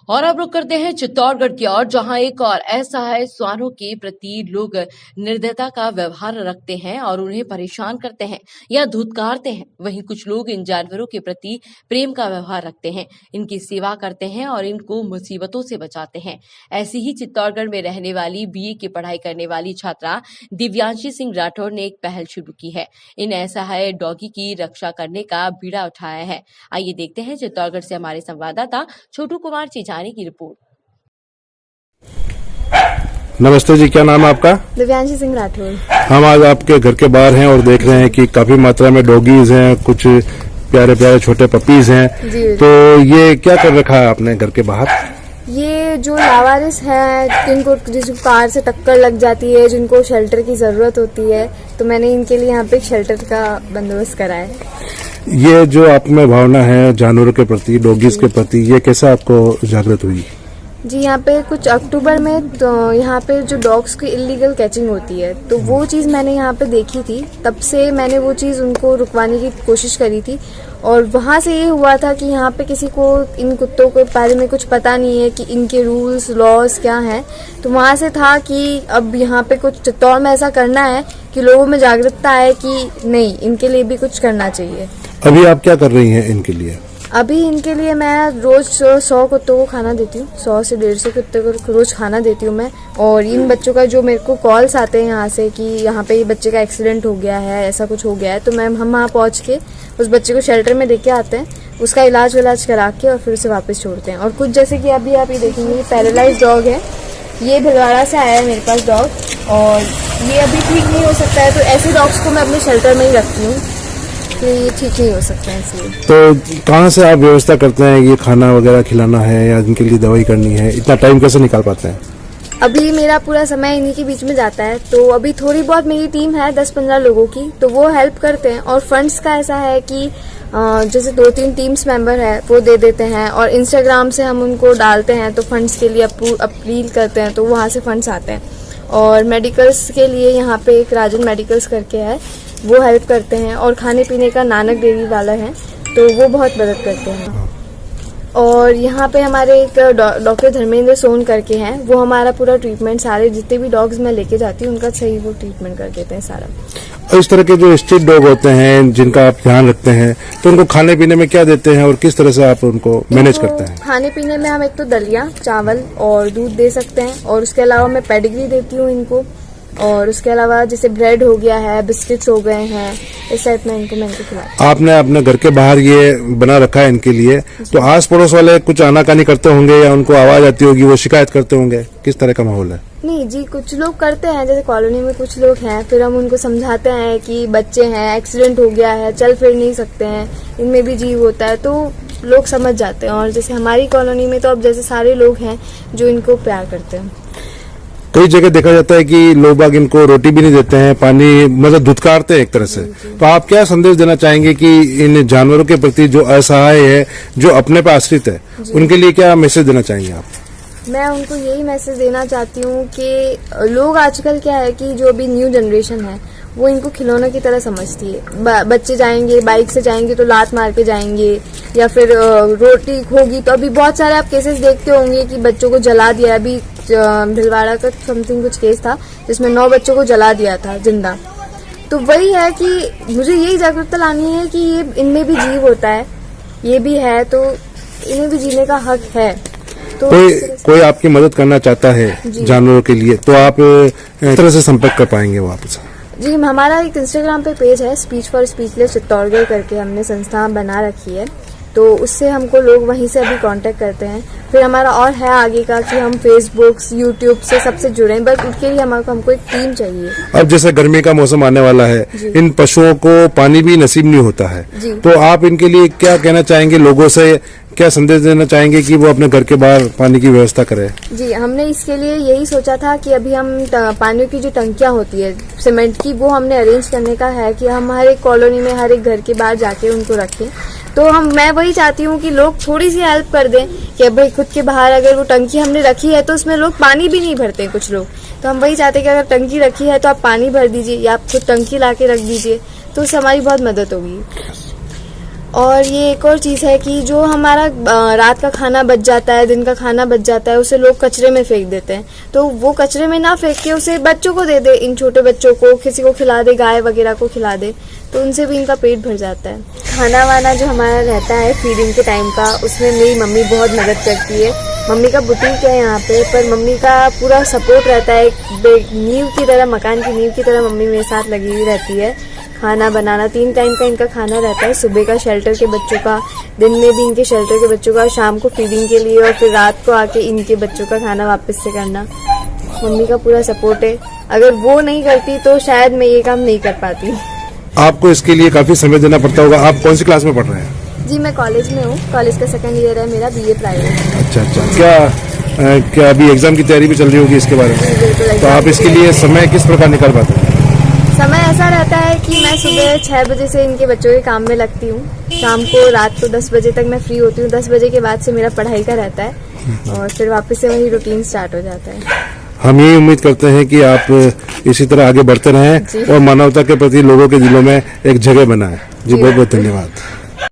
और अब रुक करते हैं चित्तौड़गढ़ की ओर, जहां एक और असहाय श्वानों के प्रति लोग निर्दयता का व्यवहार रखते हैं और उन्हें परेशान करते हैं या धुतकारते हैं। वहीं कुछ लोग इन जानवरों के प्रति प्रेम का व्यवहार रखते हैं, इनकी सेवा करते हैं और इनको मुसीबतों से बचाते हैं। ऐसी ही चित्तौड़गढ़ में रहने वाली बीए की पढ़ाई करने वाली छात्रा दिव्यांशी सिंह राठौर ने एक पहल शुरू की है। इन असहाय डॉगी की रक्षा करने का बीड़ा उठाया है। आइए देखते हैं चित्तौड़गढ़ से हमारे संवाददाता छोटू कुमार चिजानी की रिपोर्ट। नमस्ते जी, क्या नाम है आपका? दिव्यांशी सिंह राठौर। हम आज आपके घर के बाहर हैं और देख रहे हैं कि काफी मात्रा में डॉगीज हैं, कुछ प्यारे प्यारे छोटे पपीज हैं। तो ये क्या कर रखा है आपने घर के बाहर? ये जो लावारिस है, जिनको कार से टक्कर लग जाती है, जिनको शेल्टर की जरूरत होती है, तो मैंने इनके लिए यहाँ पे एक शेल्टर का बंदोबस्त करा है। ये जो आप में भावना है जानवरों के प्रति, डॉगीज के प्रति, ये कैसे आपको जागृत हुई? जी, यहाँ पे कुछ अक्टूबर में तो यहाँ पे जो डॉग्स की इलीगल कैचिंग होती है, तो वो चीज़ मैंने यहाँ पे देखी थी। तब से मैंने वो चीज़ उनको रुकवाने की कोशिश करी थी और वहाँ से ये हुआ था कि यहाँ पे किसी को इन कुत्तों के बारे में कुछ पता नहीं है कि इनके रूल्स लॉज क्या हैं। तो वहाँ से था कि अब यहाँ पे कुछ चित्तौड़ में ऐसा करना है कि लोगों में जागरूकता है कि नहीं, इनके लिए भी कुछ करना चाहिए। अभी आप क्या कर रही हैं इनके लिए? अभी इनके लिए मैं रोज 100 कुत्तों को खाना देती हूँ, 100 से 150 कुत्ते को रोज खाना देती हूँ मैं। और इन बच्चों का जो मेरे को कॉल्स आते हैं यहाँ से कि यहाँ पे ये बच्चे का एक्सीडेंट हो गया है, ऐसा कुछ हो गया है, तो हम वहाँ पहुँच के उस बच्चे को शेल्टर में लेके आते हैं, उसका इलाज विलाज करा के और फिर उसे वापस छोड़ते हैं। और कुछ जैसे कि अभी आप ये देखेंगे, ये पैरालाइज डॉग है, ये भिलवाड़ा से आया है मेरे पास डॉग, और ये अभी ठीक नहीं हो सकता है। तो ऐसे डॉग्स को मैं अपने शेल्टर में ही रखती हूँ कि ये ठीक नहीं हो सकता है। इसलिए तो कहाँ से आप व्यवस्था करते हैं? ये खाना वगैरह खिलाना है या इनके लिए दवाई करनी है, इतना टाइम कैसे निकाल पाते हैं? अभी मेरा पूरा समय इन्हीं के बीच में जाता है, तो अभी थोड़ी बहुत मेरी टीम है 10-15 लोगों की, तो वो हेल्प करते हैं। और फंड्स का ऐसा है कि जैसे 2-3 टीम्स मेंबर है वो दे देते हैं, और इंस्टाग्राम से हम उनको डालते हैं तो फंड्स के लिए अपील करते हैं, तो वहाँ से फंड्स आते हैं। और मेडिकल्स के लिए यहाँ पे एक राजन मेडिकल्स करके है, वो हेल्प करते हैं। और खाने पीने का नानक डेयरी वाला है, तो वो बहुत मदद करते हैं। और यहाँ पे हमारे एक डॉक्टर धर्मेंद्र सोन करके हैं, वो हमारा पूरा ट्रीटमेंट, सारे जितने भी डॉग्स मैं लेके जाती हूँ उनका सही वो ट्रीटमेंट कर देते हैं सारा। और इस तरह के जो स्ट्रीट डॉग होते हैं जिनका आप ध्यान रखते हैं, तो उनको खाने पीने में क्या देते हैं और किस तरह से आप उनको मैनेज करते हैं? खाने पीने में हम एक तो दलिया, चावल और दूध दे सकते हैं, और उसके अलावा मैं पेडिग्री देती हूँ इनको, और उसके अलावा जैसे ब्रेड हो गया है, बिस्किट्स हो गए हैं, इस टाइप में इनको खिलाती हूँ। आपने अपने घर के बाहर ये बना रखा है इनके लिए, तो आस पड़ोस वाले कुछ आनाकानी करते होंगे या उनको आवाज आती होगी, वो शिकायत करते होंगे, किस तरह का माहौल है? नहीं जी, कुछ लोग करते हैं, जैसे कॉलोनी में कुछ लोग हैं, फिर हम उनको समझाते हैं कि बच्चे हैं, एक्सीडेंट हो गया है, चल फिर नहीं सकते हैं, इनमें भी जीव होता है, तो लोग समझ जाते हैं। और जैसे हमारी कॉलोनी में तो अब जैसे सारे लोग हैं जो इनको प्यार करते हैं। कई जगह देखा जाता है कि लोग बाग इनको रोटी भी नहीं देते हैं, पानी मतलब धुतकारते हैं एक तरह से। तो आप क्या संदेश देना चाहेंगे कि इन जानवरों के प्रति जो असहाय है, जो अपने पे आश्रित है, उनके लिए क्या मैसेज देना चाहेंगे आप? मैं उनको यही मैसेज देना चाहती हूँ कि लोग आजकल क्या है कि जो अभी न्यू जनरेशन है वो इनको खिलौनों की तरह समझती है। बच्चे जाएंगे, बाइक से जाएंगे तो लात मार के जाएंगे, या फिर रोटी होगी तो अभी बहुत सारे आप केसेस देखते होंगे कि बच्चों को जला दिया। अभी भिलवाड़ा का समथिंग कुछ केस था जिसमें 9 बच्चों को जला दिया था जिंदा। तो वही है कि मुझे यही जागरूकता लानी है कि ये इनमें भी जीव होता है, ये भी है, तो इन्हें भी जीने का हक है। तो कोई आपकी मदद करना चाहता है जानवरों के लिए, तो आप इस तरह से संपर्क कर पाएंगे वापस? जी, हमारा एक इंस्टाग्राम पे पेज है, स्पीच फॉर स्पीचलेस चित्तौड़गढ़ करके हमने संस्था बना रखी है, तो उससे हमको लोग वहीं से अभी कांटेक्ट करते हैं। फिर हमारा और है आगे का कि हम फेसबुक, यूट्यूब से सबसे जुड़े, बट उसके लिए हमको एक टीम चाहिए। अब जैसे गर्मी का मौसम आने वाला है, इन पशुओं को पानी भी नसीब नहीं होता है, तो आप इनके लिए क्या कहना चाहेंगे? लोगों से क्या संदेश देना चाहेंगे कि वो अपने घर के बाहर पानी की व्यवस्था करें? जी, हमने इसके लिए यही सोचा था कि अभी हम पानी की जो टंकियां होती है सीमेंट की, वो हमने अरेंज करने का है कि हम हर एक कॉलोनी में हर एक घर के बाहर जाके उनको रखें। तो मैं वही चाहती हूँ कि लोग थोड़ी सी हेल्प कर दें कि भाई खुद के बाहर अगर वो टंकी हमने रखी है तो उसमें लोग पानी भी नहीं भरते कुछ लोग, तो हम वही चाहते हैं कि अगर टंकी रखी है तो आप पानी भर दीजिए या आप खुद टंकी ला के रख दीजिए, तो उससे हमारी बहुत मदद होगी। और ये एक और चीज़ है कि जो हमारा रात का खाना बच जाता है, दिन का खाना बच जाता है, उसे लोग कचरे में फेंक देते हैं। तो वो कचरे में ना फेंक के उसे बच्चों को दे दे, इन छोटे बच्चों को, किसी को खिला दे, गाय वगैरह को खिला दे, तो उनसे भी इनका पेट भर जाता है। खाना वाना जो हमारा रहता है फीडिंग के टाइम का, उसमें मेरी मम्मी बहुत मदद करती है। मम्मी का बुटीक है यहाँ पे, पर मम्मी का पूरा सपोर्ट रहता है। नींव की तरह, मकान की नींव की तरह मम्मी मेरे साथ लगी हुई रहती है। खाना बनाना, 3 टाइम का इनका खाना रहता है, सुबह का शेल्टर के बच्चों का, दिन में भी इनके शेल्टर के बच्चों का, शाम को फीडिंग के लिए, और फिर रात को आके इनके बच्चों का खाना वापस से करना। मम्मी का पूरा सपोर्ट है। अगर वो नहीं करती तो शायद मैं ये काम नहीं कर पाती। आपको इसके लिए काफी समय देना पड़ता होगा। आप कौन सी क्लास में पढ़ रहे हैं? जी, मैं कॉलेज में हूँ। कॉलेज का 2nd ईयर है मेरा, BA प्राइवेट। अच्छा। क्या अभी एग्जाम की तैयारी भी चल रही होगी इसके बारे में? बिल्कुल। तो आप इसके लिए समय किस प्रकार निकाल पाते हैं? समय ऐसा रहता है कि मैं सुबह 6 बजे से इनके बच्चों के काम में लगती हूँ। शाम को, रात को 10 बजे तक मैं फ्री होती हूँ। 10 बजे के बाद से मेरा पढ़ाई का रहता है और फिर वापस से वही रूटीन स्टार्ट हो जाता है। हम यही उम्मीद करते हैं कि आप इसी तरह आगे बढ़ते रहें और मानवता के प्रति लोगों के दिलों में एक जगह बनाएं। जी, बहुत बहुत धन्यवाद।